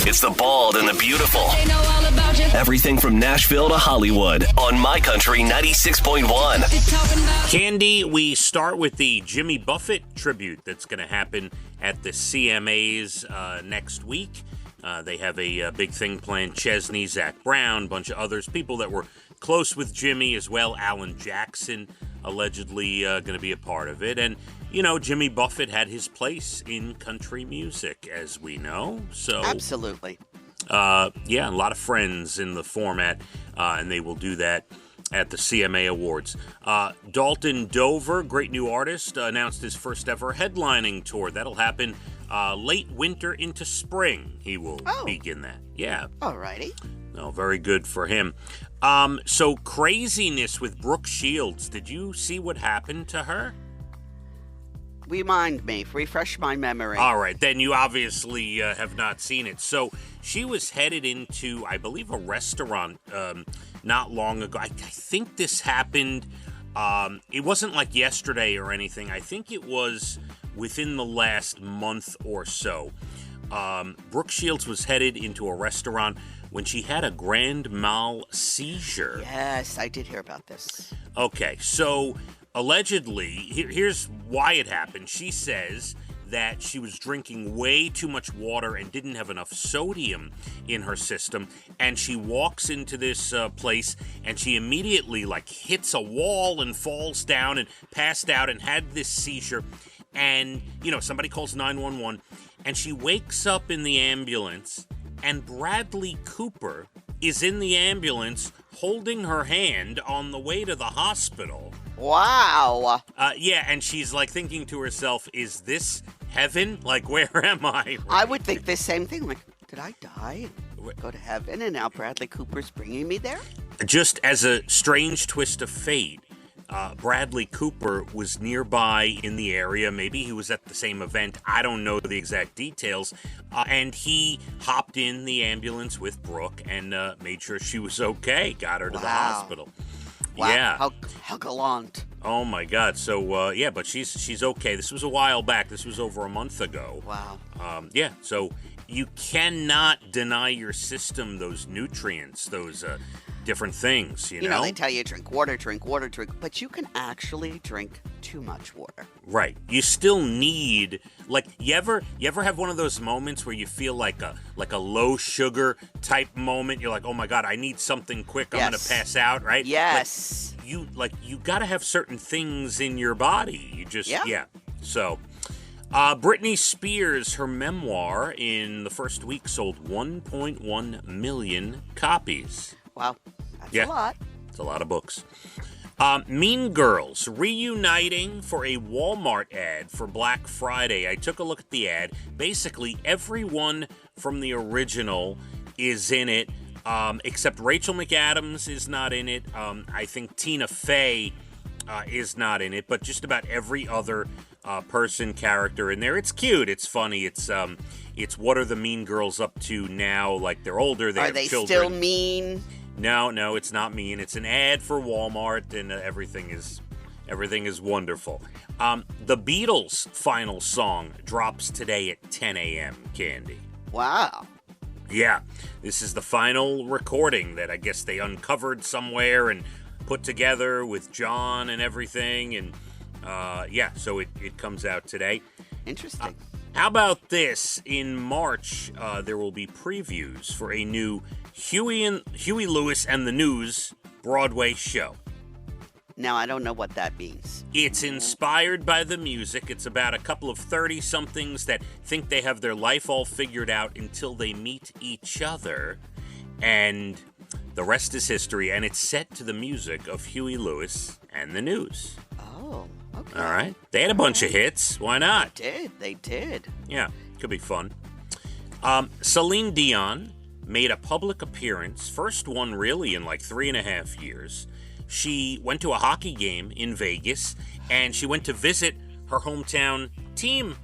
It's the bald and the beautiful. Everything from Nashville to Hollywood on My Country 96.1. Cande, we start with the Jimmy Buffett tribute that's going to happen at the CMAs next week. They have a big thing planned. Chesney, Zach Brown, a bunch of others, people that were close with Jimmy as well. Alan Jackson allegedly going to be a part of it. And, you know, Jimmy Buffett had his place in country music, as we know. So absolutely. Yeah, a lot of friends in the format, and they will do that at the CMA Awards. Dalton Dover, great new artist, announced his first ever headlining tour. That'll happen late winter into spring. He will begin that. Yeah. Alrighty. No, very good for him. So craziness with Brooke Shields. Did you see what happened to her? Remind me. Refresh my memory. All right, then you obviously have not seen it. So she was headed into, I believe, a restaurant not long ago. I think this happened, it wasn't like yesterday or anything. I think it was within the last month or so. Brooke Shields was headed into a restaurant when she had a grand mal seizure. Yes, I did hear about this. Okay, so allegedly, here's why it happened. She says that she was drinking way too much water and didn't have enough sodium in her system, and she walks into this place and she immediately hits a wall and falls down and passed out and had this seizure. And, you know, somebody calls 911 and she wakes up in the ambulance, and Bradley Cooper is in the ambulance holding her hand on the way to the hospital. Wow. Yeah, and she's thinking to herself, is this heaven? Where am I? Right? I would think the same thing. Did I die and go to heaven and now Bradley Cooper's bringing me there? Just as a strange twist of fate, Bradley Cooper was nearby in the area. Maybe he was at the same event. I don't know the exact details. And he hopped in the ambulance with Brooke and made sure she was okay. Got her to the hospital. Wow. Yeah. How gallant. Oh, my God. So, yeah, but she's okay. This was a while back. This was over a month ago. Wow. Yeah, so you cannot deny your system those nutrients, those different things, you know? You know, they tell you drink water, but you can actually drink too much water. Right. You still need, you ever have one of those moments where you feel like a low sugar type moment? You're like, oh my God, I need something quick. I'm gonna pass out, right? Yes. You gotta have certain things in your body. You just, yeah. So, Britney Spears, her memoir in the first week sold 1.1 million copies. Wow. That's a lot. It's a lot of books. Mean Girls reuniting for a Walmart ad for Black Friday. I took a look at the ad. Basically, everyone from the original is in it, except Rachel McAdams is not in it. I think Tina Fey is not in it, but just about every other character in there. It's cute. It's funny. It's what are the Mean Girls up to now? They're older. They have children. Are they still mean? No, it's not mean. It's an ad for Walmart, and everything is wonderful. The Beatles' final song drops today at 10 a.m., Cande. Wow. Yeah, this is the final recording that I guess they uncovered somewhere and put together with John and everything, and so it comes out today. Interesting. How about this? In March, there will be previews for a new Huey Lewis and the News Broadway show. Now, I don't know what that means. It's inspired by the music. It's about a couple of 30-somethings that think they have their life all figured out until they meet each other. And the rest is history. And it's set to the music of Huey Lewis and the News. Oh, okay. All right. They had a bunch of hits. Why not? They did. Yeah, could be fun. Celine Dion made a public appearance, first one really in 3.5 years. She went to a hockey game in Vegas, and she went to visit her hometown team.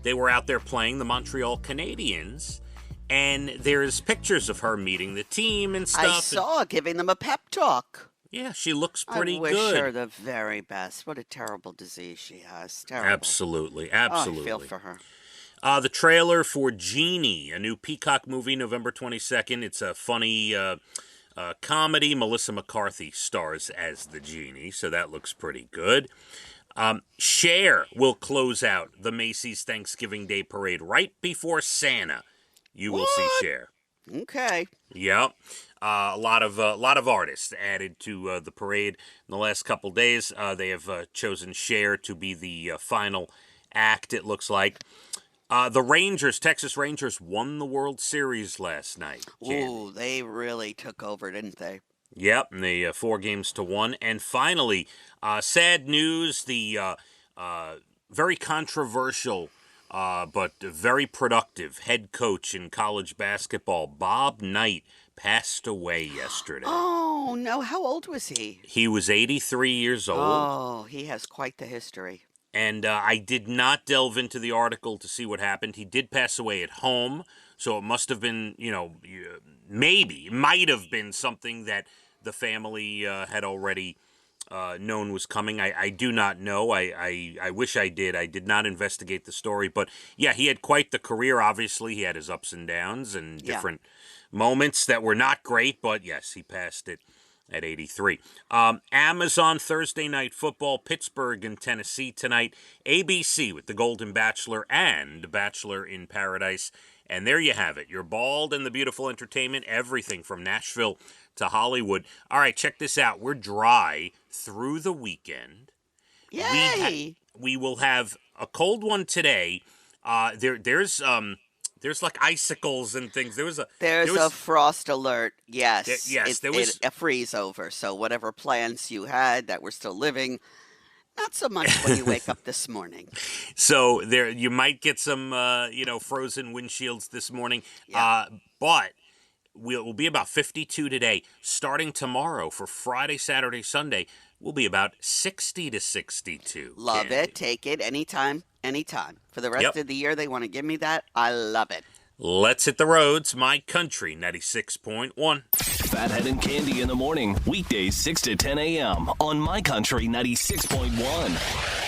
They were out there playing the Montreal Canadiens, and there's pictures of her meeting the team and stuff. I saw, giving them a pep talk. Yeah, she looks pretty good. I wish her the very best. What a terrible disease she has. Terrible. Absolutely. Oh, I feel for her. The trailer for Genie, a new Peacock movie, November 22nd. It's a funny comedy. Melissa McCarthy stars as the Genie, so that looks pretty good. Cher will close out the Macy's Thanksgiving Day Parade right before Santa. You will see Cher. Okay. Yep. A lot of artists added to the parade in the last couple days. They have chosen Cher to be the final act, it looks like. The Rangers, Texas Rangers, won the World Series last night. Ooh, they really took over, didn't they? Yep, and they 4-1. And finally, sad news, the very controversial but very productive head coach in college basketball, Bob Knight, passed away yesterday. Oh, no. How old was he? He was 83 years old. Oh, he has quite the history. And I did not delve into the article to see what happened. He did pass away at home, so it must have been, might have been something that the family had already known was coming. I do not know. I wish I did. I did not investigate the story. But, yeah, he had quite the career, obviously. He had his ups and downs and different moments that were not great. But, yes, he passed it at 83. Amazon Thursday Night Football, Pittsburgh and Tennessee tonight. ABC with The Golden Bachelor and Bachelor in Paradise. And there you have it. Your Bald and the Beautiful entertainment, everything from Nashville to Hollywood. All right, check this out. We're dry through the weekend. Yay! We will have a cold one today. There's like icicles and things. There's a frost alert. Yes. There was a freeze over. So whatever plans you had that were still living, not so much when you wake up this morning. So there, you might get some, frozen windshields this morning. Yeah. But we'll be about 52 today. Starting tomorrow for Friday, Saturday, Sunday, we'll be about 60 to 62. Love it. Take it anytime. For the rest of the year, they want to give me that. I love it. Let's hit the roads. My Country 96.1. Phathead and Cande in the morning. Weekdays 6 to 10 a.m. on My Country 96.1.